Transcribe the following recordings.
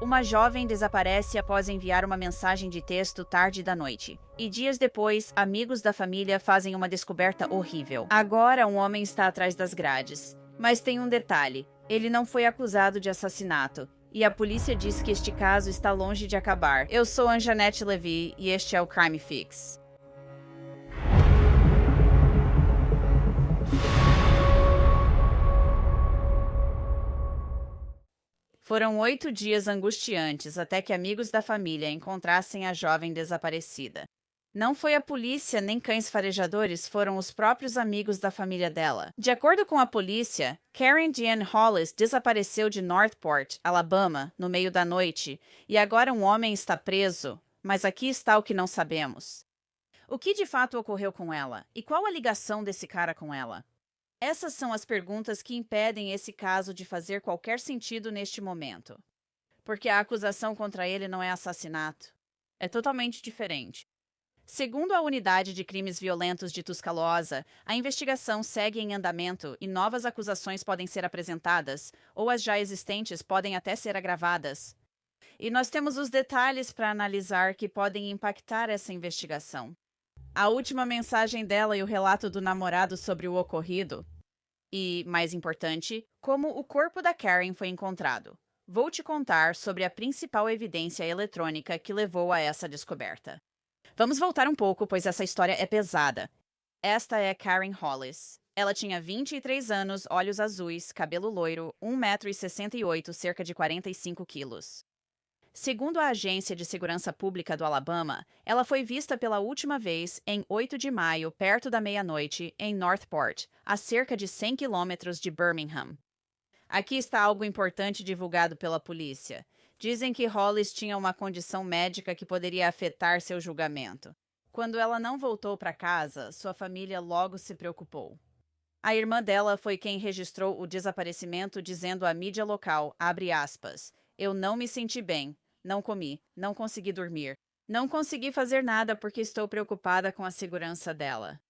Uma jovem desaparece após enviar uma mensagem de texto tarde da noite. E dias depois, amigos da família fazem uma descoberta horrível. Agora, um homem está atrás das grades. Mas tem um detalhe: ele não foi acusado de assassinato. E a polícia diz que este caso está longe de acabar. Eu sou Anjanette Levy e este é o Crime Fix. Foram 8 dias angustiantes até que amigos da família encontrassem a jovem desaparecida. Não foi a polícia nem cães farejadores, foram os próprios amigos da família dela. De acordo com a polícia, Karen Deanne Hollis desapareceu de Northport, Alabama, no meio da noite, e agora um homem está preso, mas aqui está o que não sabemos. O que de fato ocorreu com ela? E qual a ligação desse cara com ela? Essas são as perguntas que impedem esse caso de fazer qualquer sentido neste momento. Porque a acusação contra ele não é assassinato. É totalmente diferente. Segundo a Unidade de Crimes Violentos de Tuscaloosa, a investigação segue em andamento e novas acusações podem ser apresentadas, ou as já existentes podem até ser agravadas. E nós temos os detalhes para analisar que podem impactar essa investigação. A última mensagem dela e o relato do namorado sobre o ocorrido. E, mais importante, como o corpo da Karen foi encontrado. Vou te contar sobre a principal evidência eletrônica que levou a essa descoberta. Vamos voltar um pouco, pois essa história é pesada. Esta é Karen Hollis. Ela tinha 23 anos, olhos azuis, cabelo loiro, 1,68 m, cerca de 45 quilos. Segundo a Agência de Segurança Pública do Alabama, ela foi vista pela última vez em 8 de maio, perto da meia-noite, em Northport, a cerca de 100 quilômetros de Birmingham. Aqui está algo importante divulgado pela polícia. Dizem que Hollis tinha uma condição médica que poderia afetar seu julgamento. Quando ela não voltou para casa, sua família logo se preocupou. A irmã dela foi quem registrou o desaparecimento, dizendo à mídia local, abre aspas, eu não me senti bem. Não comi, não consegui dormir. Não consegui fazer nada porque estou preocupada com a segurança dela.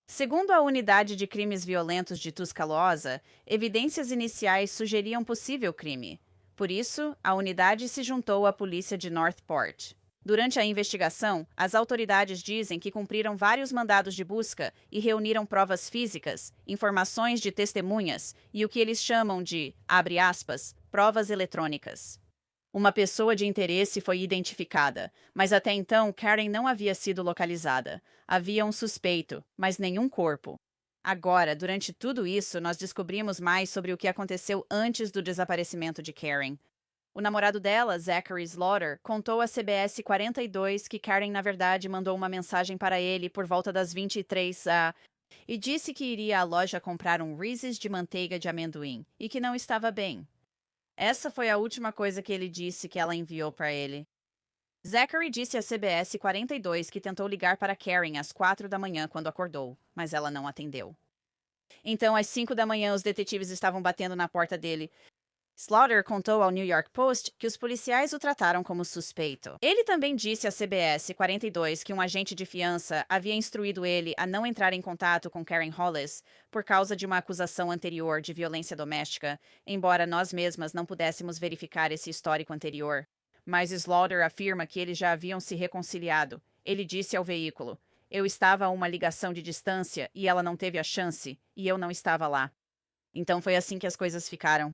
Segundo a Unidade de Crimes Violentos de Tuscaloosa, evidências iniciais sugeriam possível crime. Por isso, a unidade se juntou à polícia de Northport. Durante a investigação, as autoridades dizem que cumpriram vários mandados de busca e reuniram provas físicas, informações de testemunhas e o que eles chamam de, abre aspas, provas eletrônicas. Uma pessoa de interesse foi identificada, mas até então Karen não havia sido localizada. Havia um suspeito, mas nenhum corpo. Agora, durante tudo isso, nós descobrimos mais sobre o que aconteceu antes do desaparecimento de Karen. O namorado dela, Zachary Slaughter, contou à CBS 42 que Karen, na verdade, mandou uma mensagem para ele por volta das 23 e disse que iria à loja comprar um Reese's de manteiga de amendoim e que não estava bem. Essa foi a última coisa que ele disse que ela enviou para ele. Zachary disse à CBS 42 que tentou ligar para Karen às 4 da manhã quando acordou, mas ela não atendeu. Então, às 5 da manhã, os detetives estavam batendo na porta dele. Slaughter contou ao New York Post que os policiais o trataram como suspeito. Ele também disse à CBS 42 que um agente de fiança havia instruído ele a não entrar em contato com Karen Hollis por causa de uma acusação anterior de violência doméstica, embora nós mesmas não pudéssemos verificar esse histórico anterior. Mas Slaughter afirma que eles já haviam se reconciliado. Ele disse ao veículo, eu estava a uma ligação de distância e ela não teve a chance, e eu não estava lá. Então foi assim que as coisas ficaram.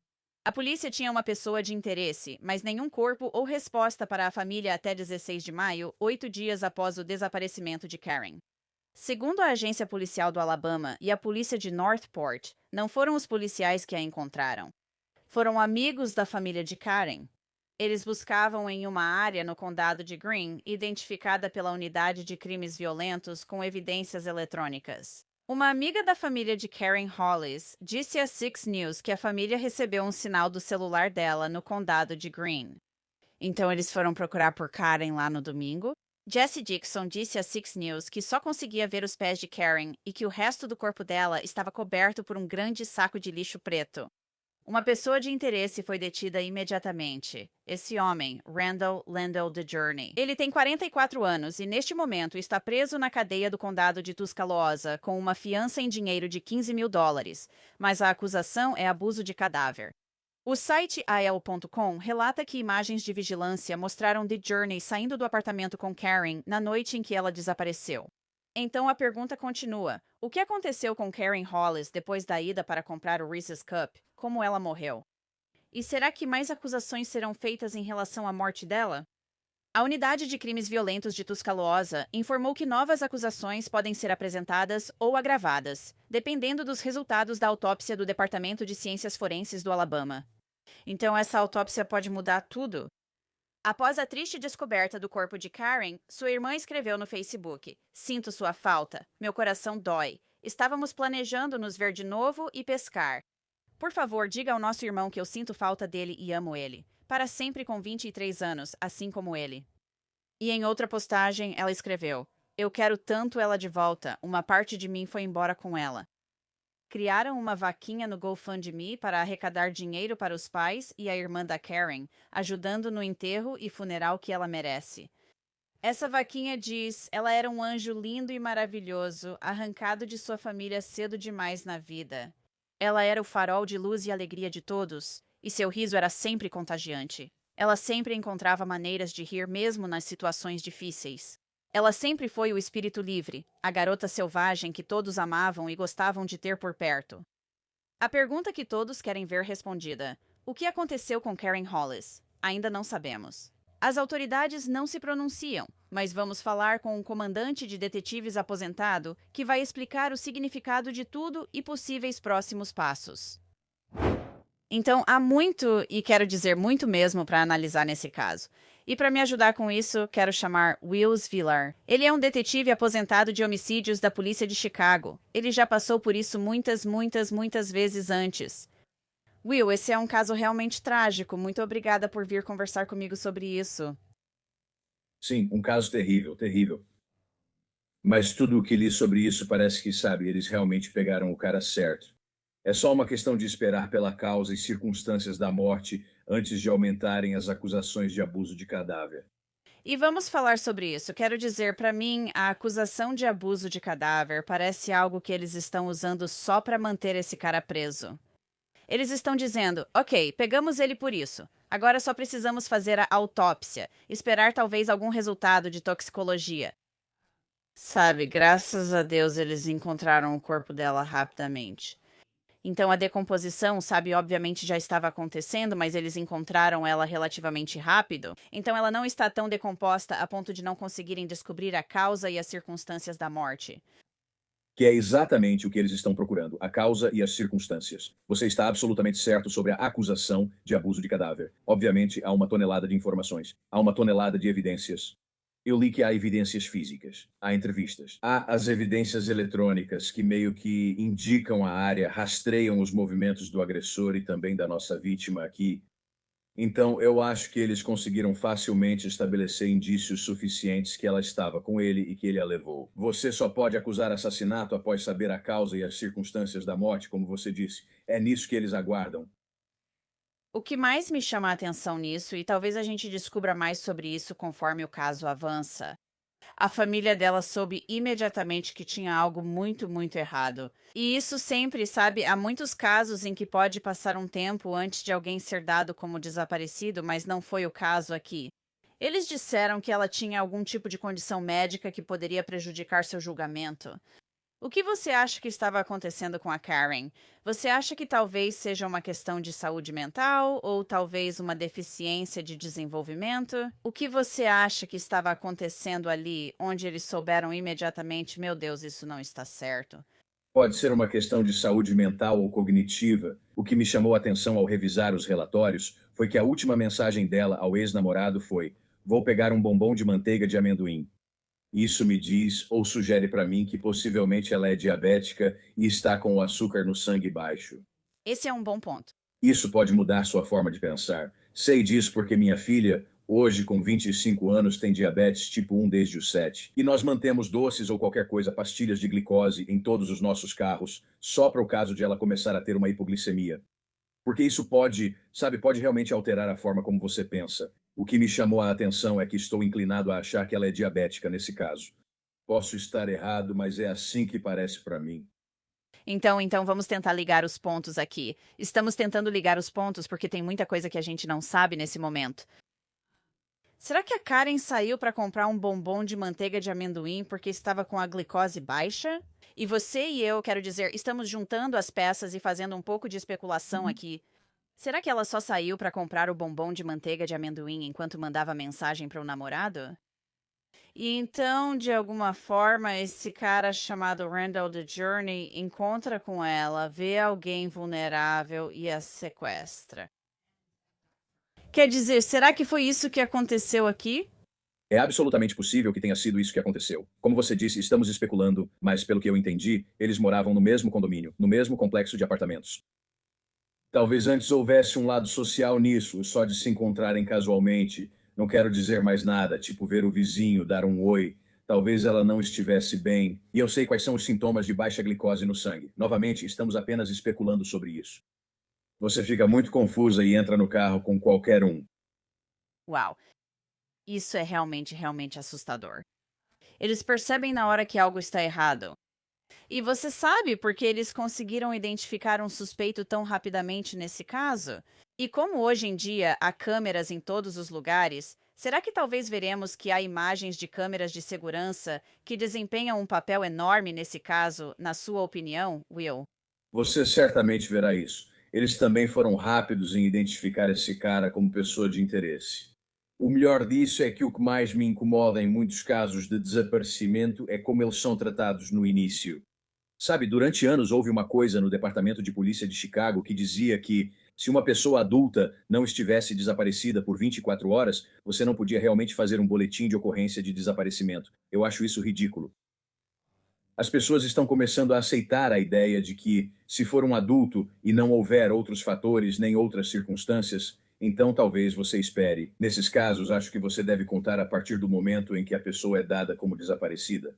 A polícia tinha uma pessoa de interesse, mas nenhum corpo ou resposta para a família até 16 de maio, 8 dias após o desaparecimento de Karen. Segundo a agência policial do Alabama e a polícia de Northport, não foram os policiais que a encontraram. Foram amigos da família de Karen. Eles buscavam em uma área no condado de Greene, identificada pela Unidade de Crimes Violentos com evidências eletrônicas. Uma amiga da família de Karen Hollis disse à Six News que a família recebeu um sinal do celular dela no condado de Greene. Então eles foram procurar por Karen lá no domingo? Jesse Dixon disse à Six News que só conseguia ver os pés de Karen e que o resto do corpo dela estava coberto por um grande saco de lixo preto. Uma pessoa de interesse foi detida imediatamente. Esse homem, Randall Lendl DeJourney. Ele tem 44 anos e, neste momento, está preso na cadeia do condado de Tuscaloosa com uma fiança em dinheiro de $15 mil, mas a acusação é abuso de cadáver. O site AL.com relata que imagens de vigilância mostraram The Journey saindo do apartamento com Karen na noite em que ela desapareceu. Então a pergunta continua: o que aconteceu com Karen Hollis depois da ida para comprar o Reese's Cup? Como ela morreu? E será que mais acusações serão feitas em relação à morte dela? A Unidade de Crimes Violentos de Tuscaloosa informou que novas acusações podem ser apresentadas ou agravadas, dependendo dos resultados da autópsia do Departamento de Ciências Forenses do Alabama. Então, essa autópsia pode mudar tudo? Após a triste descoberta do corpo de Karen, sua irmã escreveu no Facebook: Sinto sua falta. Meu coração dói. Estávamos planejando nos ver de novo e pescar. Por favor, diga ao nosso irmão que eu sinto falta dele e amo ele. Para sempre com 23 anos, assim como ele. E em outra postagem, ela escreveu: Eu quero tanto ela de volta, uma parte de mim foi embora com ela. Criaram uma vaquinha no GoFundMe para arrecadar dinheiro para os pais e a irmã da Karen, ajudando no enterro e funeral que ela merece. Essa vaquinha diz: ela era um anjo lindo e maravilhoso, arrancado de sua família cedo demais na vida. Ela era o farol de luz e alegria de todos, e seu riso era sempre contagiante. Ela sempre encontrava maneiras de rir mesmo nas situações difíceis. Ela sempre foi o espírito livre, a garota selvagem que todos amavam e gostavam de ter por perto. A pergunta que todos querem ver respondida: o que aconteceu com Karen Hollis? Ainda não sabemos. As autoridades não se pronunciam, mas vamos falar com um comandante de detetives aposentado que vai explicar o significado de tudo e possíveis próximos passos. Então, há muito, e quero dizer muito mesmo, para analisar nesse caso. E para me ajudar com isso, quero chamar Wills Villar. Ele é um detetive aposentado de homicídios da polícia de Chicago. Ele já passou por isso muitas vezes antes. Will, esse é um caso realmente trágico. Muito obrigada por vir conversar comigo sobre isso. Sim, um caso terrível, terrível. Mas tudo o que li sobre isso parece que, sabe, eles realmente pegaram o cara certo. É só uma questão de esperar pela causa e circunstâncias da morte antes de aumentarem as acusações de abuso de cadáver. E vamos falar sobre isso. Quero dizer, para mim, a acusação de abuso de cadáver parece algo que eles estão usando só para manter esse cara preso. Eles estão dizendo: ok, pegamos ele por isso. Agora só precisamos fazer a autópsia, esperar talvez algum resultado de toxicologia. Sabe, graças a Deus eles encontraram o corpo dela rapidamente. Então a decomposição, sabe, obviamente já estava acontecendo, mas eles encontraram ela relativamente rápido. Então ela não está tão decomposta a ponto de não conseguirem descobrir a causa e as circunstâncias da morte. Que é exatamente o que eles estão procurando, a causa e as circunstâncias. Você está absolutamente certo sobre a acusação de abuso de cadáver. Obviamente, há uma tonelada de informações, há uma tonelada de evidências. Eu li que há evidências físicas, há entrevistas, há as evidências eletrônicas que meio que indicam a área, rastreiam os movimentos do agressor e também da nossa vítima aqui. Então, eu acho que eles conseguiram facilmente estabelecer indícios suficientes que ela estava com ele e que ele a levou. Você só pode acusar assassinato após saber a causa e as circunstâncias da morte, como você disse. É nisso que eles aguardam. O que mais me chama a atenção nisso, e talvez a gente descubra mais sobre isso conforme o caso avança, a família dela soube imediatamente que tinha algo muito errado. E isso sempre, sabe, há muitos casos em que pode passar um tempo antes de alguém ser dado como desaparecido, mas não foi o caso aqui. Eles disseram que ela tinha algum tipo de condição médica que poderia prejudicar seu julgamento. O que você acha que estava acontecendo com a Karen? Você acha que talvez seja uma questão de saúde mental ou talvez uma deficiência de desenvolvimento? O que você acha que estava acontecendo ali, onde eles souberam imediatamente, meu Deus, isso não está certo? Pode ser uma questão de saúde mental ou cognitiva. O que me chamou a atenção ao revisar os relatórios foi que a última mensagem dela ao ex-namorado foi: Vou pegar um bombom de manteiga de amendoim. Isso me diz ou sugere para mim que possivelmente ela é diabética e está com o açúcar no sangue baixo. Esse é um bom ponto. Isso pode mudar sua forma de pensar. Sei disso porque minha filha, hoje com 25 anos, tem diabetes tipo 1 desde os 7. E nós mantemos doces ou qualquer coisa, pastilhas de glicose em todos os nossos carros, só para o caso de ela começar a ter uma hipoglicemia. Porque isso pode, sabe, pode realmente alterar a forma como você pensa. O que me chamou a atenção é que estou inclinado a achar que ela é diabética nesse caso. Posso estar errado, mas é assim que parece para mim. Então vamos tentar ligar os pontos aqui. Estamos tentando ligar os pontos porque tem muita coisa que a gente não sabe nesse momento. Será que a Karen saiu para comprar um bombom de manteiga de amendoim porque estava com a glicose baixa? E você e eu, quero dizer, estamos juntando as peças e fazendo um pouco de especulação aqui. Será que ela só saiu para comprar o bombom de manteiga de amendoim enquanto mandava mensagem para o namorado? E então, de alguma forma, esse cara chamado Randall the Journey encontra com ela, vê alguém vulnerável e a sequestra. Quer dizer, será que foi isso que aconteceu aqui? É absolutamente possível que tenha sido isso que aconteceu. Como você disse, estamos especulando, mas pelo que eu entendi, eles moravam no mesmo condomínio, no mesmo complexo de apartamentos. Talvez antes houvesse um lado social nisso, só de se encontrarem casualmente. Não quero dizer mais nada, tipo ver o vizinho, dar um oi. Talvez ela não estivesse bem. E eu sei quais são os sintomas de baixa glicose no sangue. Novamente, estamos apenas especulando sobre isso. Você fica muito confusa e entra no carro com qualquer um. Uau, isso é realmente assustador. Eles percebem na hora que algo está errado. E você sabe por que eles conseguiram identificar um suspeito tão rapidamente nesse caso? E como hoje em dia há câmeras em todos os lugares, será que talvez veremos que há imagens de câmeras de segurança que desempenham um papel enorme nesse caso, na sua opinião, Will? Você certamente verá isso. Eles também foram rápidos em identificar esse cara como pessoa de interesse. O melhor disso é que o que mais me incomoda em muitos casos de desaparecimento é como eles são tratados no início. Sabe, durante anos houve uma coisa no Departamento de Polícia de Chicago que dizia que se uma pessoa adulta não estivesse desaparecida por 24 horas, você não podia realmente fazer um boletim de ocorrência de desaparecimento. Eu acho isso ridículo. As pessoas estão começando a aceitar a ideia de que, se for um adulto e não houver outros fatores nem outras circunstâncias, então talvez você espere. Nesses casos, acho que você deve contar a partir do momento em que a pessoa é dada como desaparecida.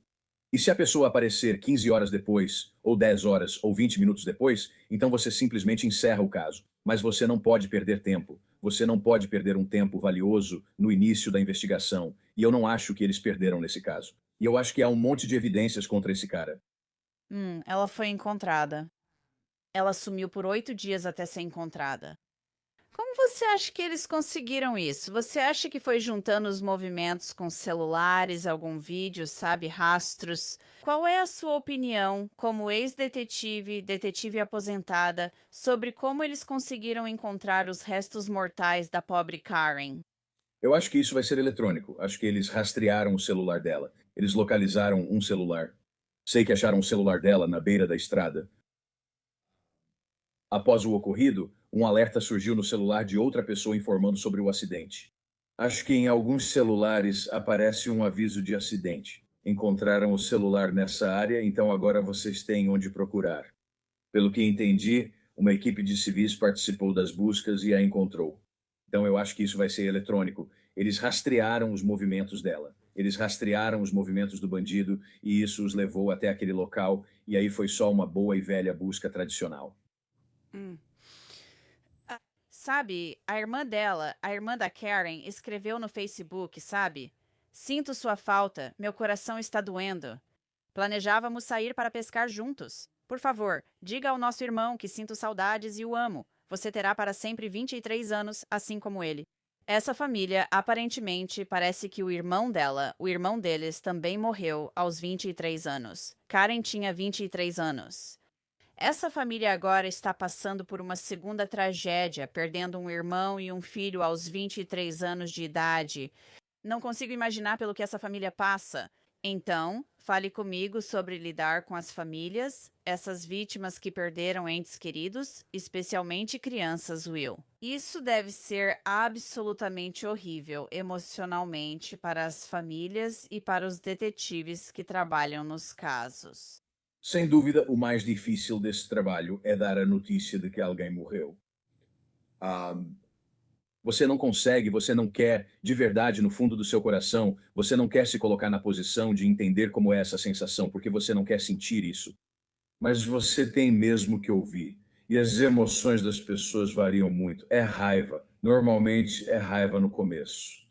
E se a pessoa aparecer 15 horas depois, ou 10 horas, ou 20 minutos depois, então você simplesmente encerra o caso. Mas você não pode perder tempo. Você não pode perder um tempo valioso no início da investigação. E eu não acho que eles perderam nesse caso. E eu acho que há um monte de evidências contra esse cara. Ela foi encontrada. Ela sumiu por 8 dias até ser encontrada. Como você acha que eles conseguiram isso? Você acha que foi juntando os movimentos com celulares, algum vídeo, sabe, rastros? Qual é a sua opinião, como ex-detetive, detetive aposentada, sobre como eles conseguiram encontrar os restos mortais da pobre Karen? Eu acho que isso vai ser eletrônico. Acho que eles rastrearam o celular dela. Eles localizaram um celular. Sei que acharam o celular dela na beira da estrada. Após o ocorrido, um alerta surgiu no celular de outra pessoa informando sobre o acidente. Acho que em alguns celulares aparece um aviso de acidente. Encontraram o celular nessa área, então agora vocês têm onde procurar. Pelo que entendi, uma equipe de civis participou das buscas e a encontrou. Então eu acho que isso vai ser eletrônico. Eles rastrearam os movimentos dela. Eles rastrearam os movimentos do bandido e isso os levou até aquele local, e aí foi só uma boa e velha busca tradicional. Hum. Sabe, a irmã dela, a irmã da Karen, escreveu no Facebook, sabe? Sinto sua falta, meu coração está doendo. Planejávamos sair para pescar juntos. Por favor, diga ao nosso irmão que sinto saudades e o amo. Você terá para sempre 23 anos, assim como ele. Essa família, aparentemente, parece que o irmão dela, o irmão deles, também morreu aos 23 anos. Karen tinha 23 anos. Essa família agora está passando por uma segunda tragédia, perdendo um irmão e um filho aos 23 anos de idade. Não consigo imaginar pelo que essa família passa. Então, fale comigo sobre lidar com as famílias, essas vítimas que perderam entes queridos, especialmente crianças, Will. Isso deve ser absolutamente horrível emocionalmente para as famílias e para os detetives que trabalham nos casos. Sem dúvida, o mais difícil desse trabalho é dar a notícia de que alguém morreu. Ah, você não consegue, você não quer, de verdade, no fundo do seu coração, você não quer se colocar na posição de entender como é essa sensação, porque você não quer sentir isso. Mas você tem mesmo que ouvir. E as emoções das pessoas variam muito. É raiva. Normalmente é raiva no começo.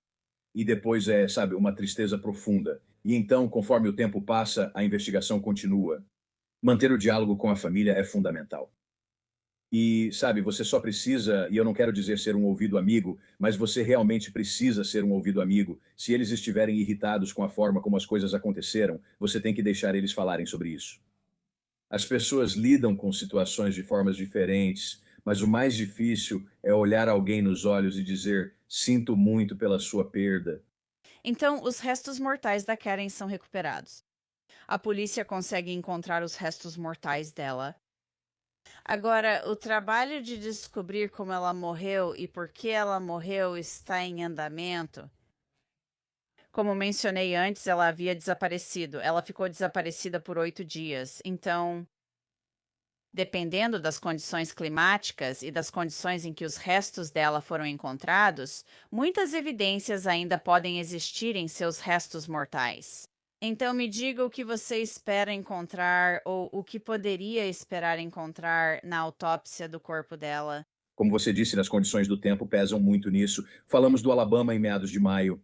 E depois é, sabe, uma tristeza profunda. E então, conforme o tempo passa, a investigação continua. Manter o diálogo com a família é fundamental. E, sabe, você só precisa, e eu não quero dizer ser um ouvido amigo, mas você realmente precisa ser um ouvido amigo. Se eles estiverem irritados com a forma como as coisas aconteceram, você tem que deixar eles falarem sobre isso. As pessoas lidam com situações de formas diferentes, mas o mais difícil é olhar alguém nos olhos e dizer: sinto muito pela sua perda. Então, os restos mortais da Karen são recuperados. A polícia consegue encontrar os restos mortais dela. Agora, o trabalho de descobrir como ela morreu e por que ela morreu está em andamento. Como mencionei antes, ela havia desaparecido. Ela ficou desaparecida por 8 dias. Então, dependendo das condições climáticas e das condições em que os restos dela foram encontrados, muitas evidências ainda podem existir em seus restos mortais. Então me diga o que você espera encontrar ou o que poderia esperar encontrar na autópsia do corpo dela. Como você disse, as condições do tempo pesam muito nisso. Falamos do Alabama em meados de maio.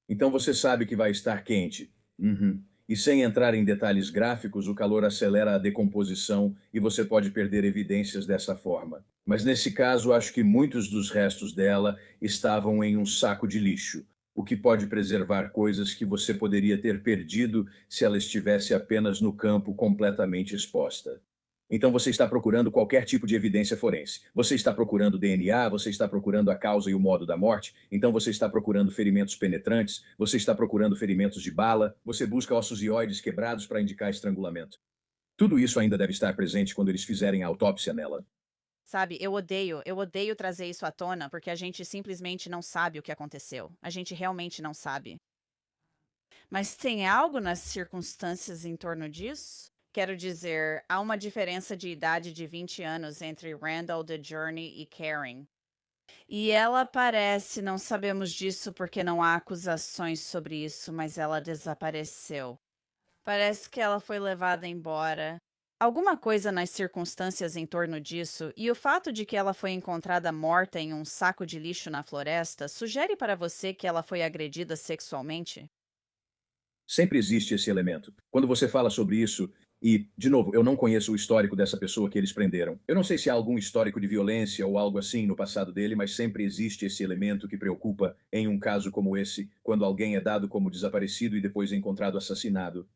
Então você sabe que vai estar quente. Uhum. E sem entrar em detalhes gráficos, o calor acelera a decomposição e você pode perder evidências dessa forma. Mas nesse caso, acho que muitos dos restos dela estavam em um saco de lixo, o que pode preservar coisas que você poderia ter perdido se ela estivesse apenas no campo completamente exposta. Então você está procurando qualquer tipo de evidência forense. Você está procurando DNA, você está procurando a causa e o modo da morte, então você está procurando ferimentos penetrantes, você está procurando ferimentos de bala, você busca ossos e óides quebrados para indicar estrangulamento. Tudo isso ainda deve estar presente quando eles fizerem a autópsia nela. Sabe, eu odeio trazer isso à tona porque a gente simplesmente não sabe o que aconteceu. A gente realmente não sabe. Mas tem algo nas circunstâncias em torno disso? Quero dizer, há uma diferença de idade de 20 anos entre Randall DeJourney e Karen. E ela parece, não sabemos disso porque não há acusações sobre isso, mas ela desapareceu. Parece que ela foi levada embora. Alguma coisa nas circunstâncias em torno disso e o fato de que ela foi encontrada morta em um saco de lixo na floresta sugere para você que ela foi agredida sexualmente? Sempre existe esse elemento. Quando você fala sobre isso, e, de novo, eu não conheço o histórico dessa pessoa que eles prenderam. Eu não sei se há algum histórico de violência ou algo assim no passado dele, mas sempre existe esse elemento que preocupa em um caso como esse, quando alguém é dado como desaparecido e depois encontrado assassinado.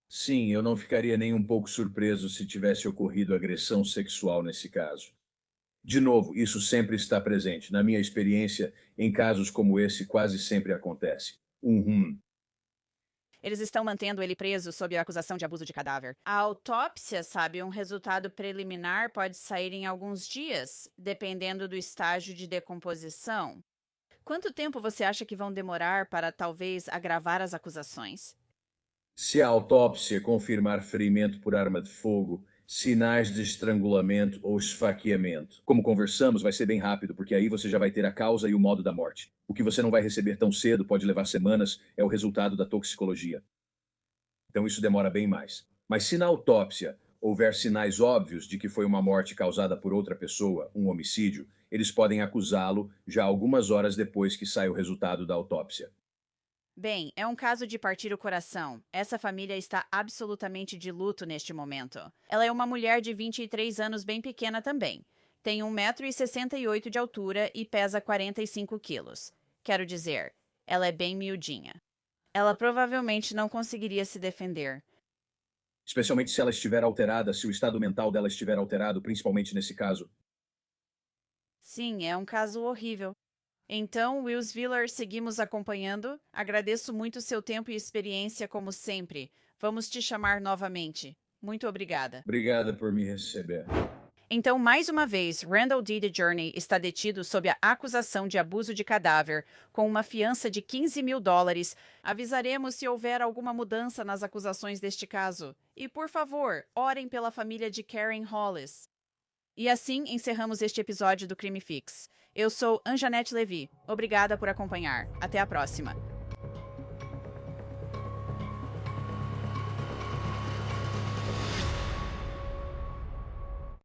Sim, eu não ficaria nem um pouco surpreso se tivesse ocorrido agressão sexual nesse caso. De novo, isso sempre está presente. Na minha experiência, em casos como esse, quase sempre acontece. Uhum. Eles estão mantendo ele preso sob a acusação de abuso de cadáver. A autópsia, sabe, um resultado preliminar pode sair em alguns dias, dependendo do estágio de decomposição. Quanto tempo você acha que vão demorar para talvez agravar as acusações? Se a autópsia confirmar ferimento por arma de fogo, sinais de estrangulamento ou esfaqueamento. Como conversamos, vai ser bem rápido, porque aí você já vai ter a causa e o modo da morte. O que você não vai receber tão cedo, pode levar semanas, é o resultado da toxicologia. Então isso demora bem mais. Mas se na autópsia houver sinais óbvios de que foi uma morte causada por outra pessoa, um homicídio, eles podem acusá-lo já algumas horas depois que sai o resultado da autópsia. Bem, é um caso de partir o coração. Essa família está absolutamente de luto neste momento. Ela é uma mulher de 23 anos bem pequena também. Tem 1,68 m de altura e pesa 45 quilos. Quero dizer, ela é bem miudinha. Ela provavelmente não conseguiria se defender. Especialmente se ela estiver alterada, se o estado mental dela estiver alterado, principalmente nesse caso. Sim, é um caso horrível. Então, Willsviller, seguimos acompanhando. Agradeço muito seu tempo e experiência, como sempre. Vamos te chamar novamente. Muito obrigada. Obrigada por me receber. Então, mais uma vez, Randall D. DeJourney está detido sob a acusação de abuso de cadáver, com uma fiança de US$ 15.000. Avisaremos se houver alguma mudança nas acusações deste caso. E, por favor, orem pela família de Karen Hollis. E assim encerramos este episódio do Crime Fix. Eu sou Anjanette Levi. Obrigada por acompanhar. Até a próxima.